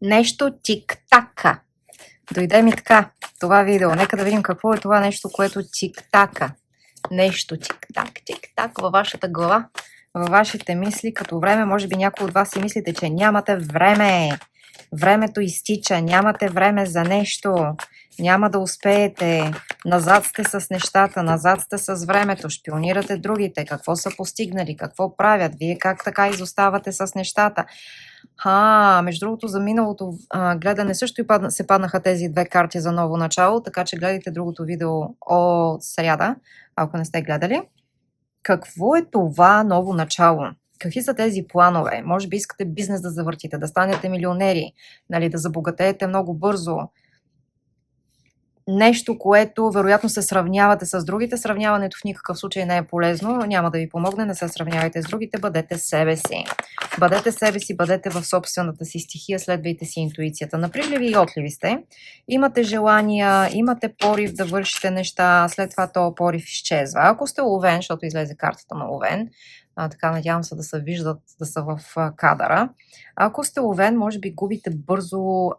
Нещо тик-така. Дойде ми така това видео. Нека да видим какво е това нещо, което тик-така. Нещо тик-так във вашата глава, във вашите мисли. Като време, може би някои от вас си мислите, че нямате време. Времето изтича, нямате време за нещо. Няма да успеете. Назад сте с нещата, назад сте с времето. Шпионирате другите. Какво са постигнали, какво правят. Вие как така изоставате с нещата. Между другото, за миналото гледане също се паднаха тези две карти за ново начало, така че гледайте другото видео от сряда, ако не сте гледали. Какво е това ново начало? Какви са тези планове? Може би искате бизнес да завъртите, да станете милионери, нали, да забогатеете много бързо. Нещо, което вероятно се сравнявате с другите. Сравняването в никакъв случай не е полезно, няма да ви помогне, не се сравнявайте с другите, бъдете себе си. Бъдете себе си, бъдете в собствената си стихия, следвайте си интуицията. Напридливи и отливи сте, имате желания, имате порив да вършите неща, след това този порив изчезва. Ако сте ловен, защото излезе картата на ловен, така надявам се да се виждат, да са в кадъра. Ако сте ловен, може би губите бързо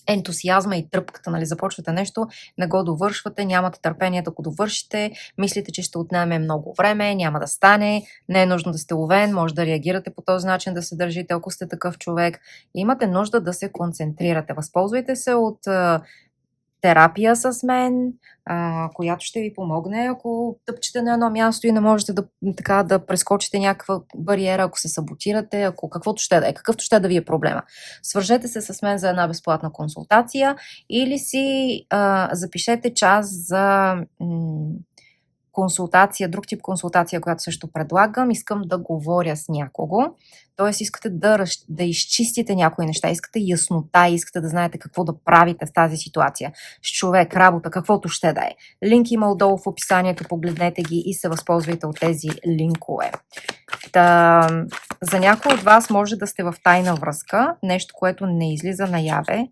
ентусиазма и тръпката, нали, започвате нещо, не го довършвате, нямате търпение да го довършите, мислите, че ще отнеме много време, няма да стане, не е нужно да сте ловен, може да реагирате по този начин, да се държите, ако сте такъв човек. Имате нужда да се концентрирате. Възползвайте се от терапия с мен, която ще ви помогне, ако тъпчете на едно място и не можете да прескочите някаква бариера, ако се саботирате, ако каквото ще да е, какъвто ще да ви е проблема. Свържете се с мен за една безплатна консултация или си запишете час за консултация, друг тип консултация, която също предлагам. Искам да говоря с някого. Тоест искате да изчистите някои неща, искате яснота, искате да знаете какво да правите в тази ситуация. С човек, работа, каквото ще да е. Линк има отдолу в описанието, погледнете ги и се възползвайте от тези линкове. За някой от вас може да сте в тайна връзка, нещо, което не излиза наяве,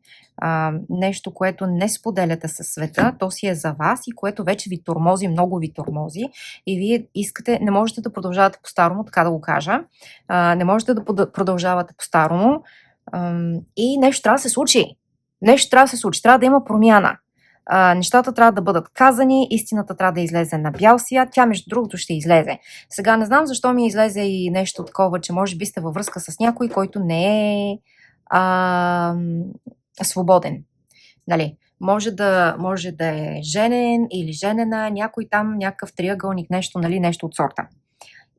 нещо, което не споделяте със света, то си е за вас и което вече ви тормози, много ви тормози и вие искате, не можете да продължавате по-старому, така да го кажа, не можете да продължавате по-старому и нещо трябва да се случи. Нещо трябва да се случи, трябва да има промяна. Нещата трябва да бъдат казани, истината трябва да излезе на бял свят, тя между другото ще излезе. Сега не знам защо ми излезе и нещо такова, че може би сте във връзка с някой, който не е свободен. Нали? Може да е женен или женена, някой там, някакъв триъгълник, нещо, нали, нещо от сорта.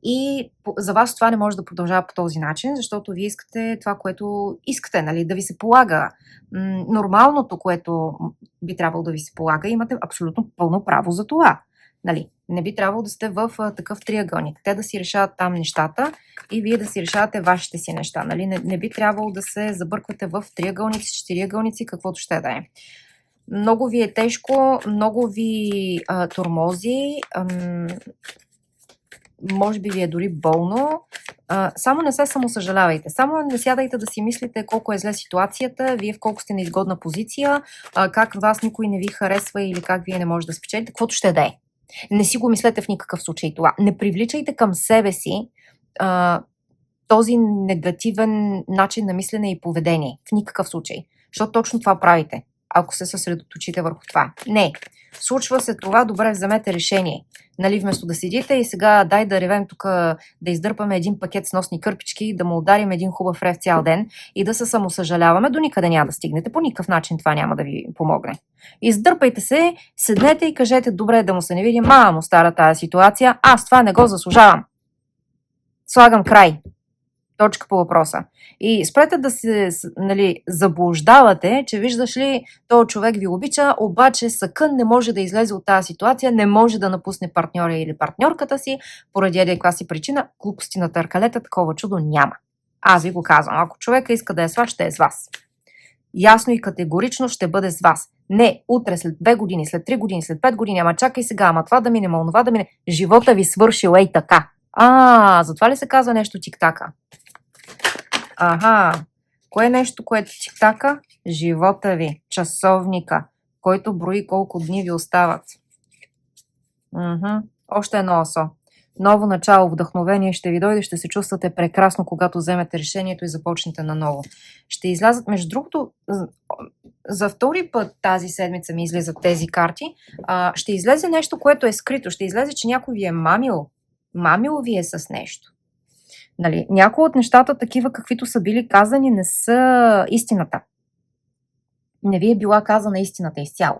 И за вас това не може да продължава по този начин, защото вие искате това, което искате, нали, да ви се полага. Нормалното, което би трябвало да ви се полага, имате абсолютно пълно право за това. Нали, не би трябвало да сте в такъв триъгълник. Те да си решават там нещата и вие да си решавате вашите си неща. Нали? Не би трябвало да се забърквате в триъгълници, четириъгълници, каквото ще да е. Много ви е тежко, много ви тормози, може би ви е дори болно. Само не се самосъжалявайте. Само не сядайте да си мислите колко е зле ситуацията, вие в колко сте на изгодна позиция, как вас никой не ви харесва или как вие не можете да спечелите, каквото ще да е. Не си го мислете в никакъв случай това. Не привличайте към себе си този негативен начин на мислене и поведение. В никакъв случай. Защото точно това правите, ако се съсредоточите върху това. Не. Случва се това, добре, вземете решение. Нали, вместо да седите и сега дай да ревем тук, да издърпаме един пакет с носни кърпички, да му ударим един хубав рев цял ден и да се самосъжаляваме, до никъде няма да стигнете. По никакъв начин това няма да ви помогне. Издърпайте се, седнете и кажете, добре, да му се не видим, мамо, стара тази ситуация, аз това не го заслужавам. Слагам край. Точка по въпроса. И спрете да се заблуждавате, че виждаш ли, този човек ви обича, обаче съкън не може да излезе от тази ситуация, не може да напусне партньора или партньорката си, поради една си причина, глупости на търкалета, такова чудо няма. Аз ви го казвам, ако човека иска да е с вас, ще е с вас. Ясно и категорично ще бъде с вас. Не утре, след 2 години, след 3 години, след 5 години, ама чакай сега, ама това да мине, ама онова да мине. Живота ви свършил ей така. Затова ли се казва нещо тик-така? Кое е нещо, което тик-така? Живота ви, часовника, който брои колко дни ви остават. Още едно осо. ново начало, вдъхновение ще ви дойде, ще се чувствате прекрасно, когато вземете решението и започнете наново. Ще излязат, между другото, за втори път тази седмица ми излизат тези карти, ще излезе нещо, което е скрито, ще излезе, че някой ви е мамил ви е с нещо. Нали, някои от нещата, такива каквито са били казани, не са истината. Не ви е била казана истината изцяло.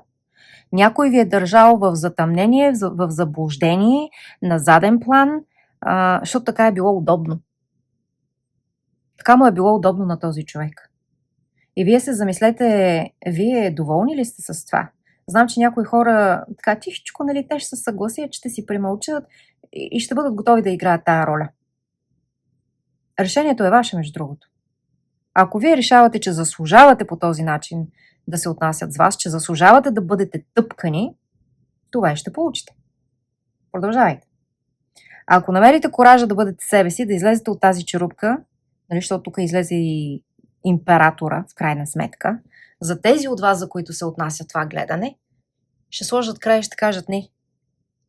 Някой ви е държал в затъмнение, в заблуждение, на заден план, защото така е било удобно. Така му е било удобно на този човек. И вие се замислете, вие доволни ли сте с това? Знам, че някои хора така тихичко, нали, те ще се съгласят, че ще си премълчат и ще бъдат готови да играят тая роля. Решението е ваше, между другото. Ако вие решавате, че заслужавате по този начин да се отнасят с вас, че заслужавате да бъдете тъпкани, това и ще получите. Продължавайте. Ако намерите коража да бъдете себе си, да излезете от тази черупка, нали, защото тук излезе и императора, в крайна сметка, за тези от вас, за които се отнася това гледане, ще сложат край и ще кажат: не,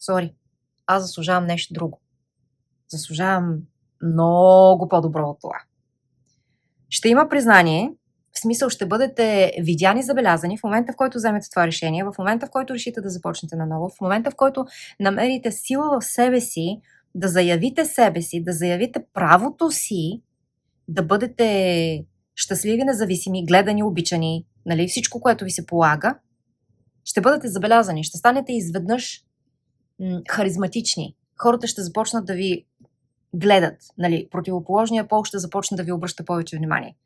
сори, аз заслужавам нещо друго. Заслужавам много по-добро от това. Ще има признание, в смисъл ще бъдете видяни, забелязани в момента, в който вземете това решение, в момента, в който решите да започнете наново, в момента, в който намерите сила в себе си, да заявите себе си, да заявите правото си, да бъдете щастливи, независими, гледани, обичани, нали, всичко, което ви се полага, ще бъдете забелязани, ще станете изведнъж харизматични. Хората ще започнат да ви гледат, нали, противоположния пол ще започне да ви обръща повече внимание.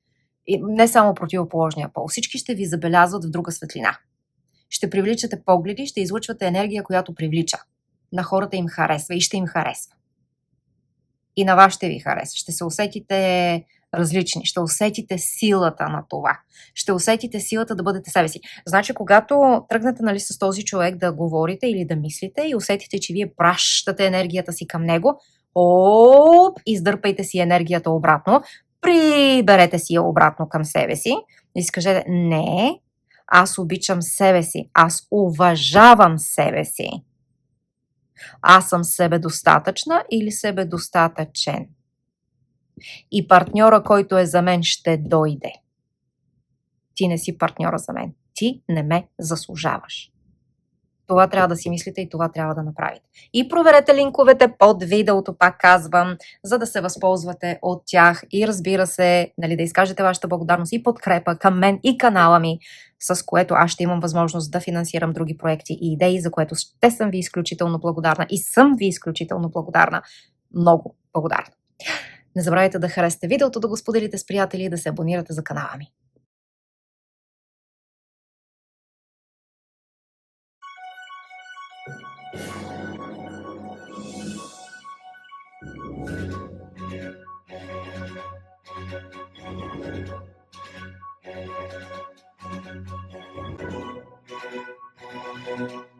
И не само противоположния пол, всички ще ви забелязват в друга светлина. Ще привличате погледи, ще излъчвате енергия, която привлича. На хората им харесва и ще им харесва. И на вас ще ви харесва. Ще се усетите различни, ще усетите силата на това. Ще усетите силата да бъдете себе си. Значи, когато тръгнете, нали, с този човек да говорите или да мислите и усетите, че вие пращате енергията си към него, издърпайте си енергията обратно, приберете си я обратно към себе си и си кажете: не, аз обичам себе си, аз уважавам себе си. Аз съм себедостатъчна или себедостатъчен. И партньора, който е за мен, ще дойде. Ти не си партньора за мен. Ти не ме заслужаваш. Това трябва да си мислите и това трябва да направите. И проверете линковете под видеото, пак казвам, за да се възползвате от тях и, разбира се, нали, да изкажете вашата благодарност и подкрепа към мен и канала ми, с което аз ще имам възможност да финансирам други проекти и идеи, за което ще съм ви изключително благодарна и съм ви изключително благодарна. Много благодарна. Не забравяйте да харесате видеото, да го споделите с приятели и да се абонирате за канала ми. Thank you.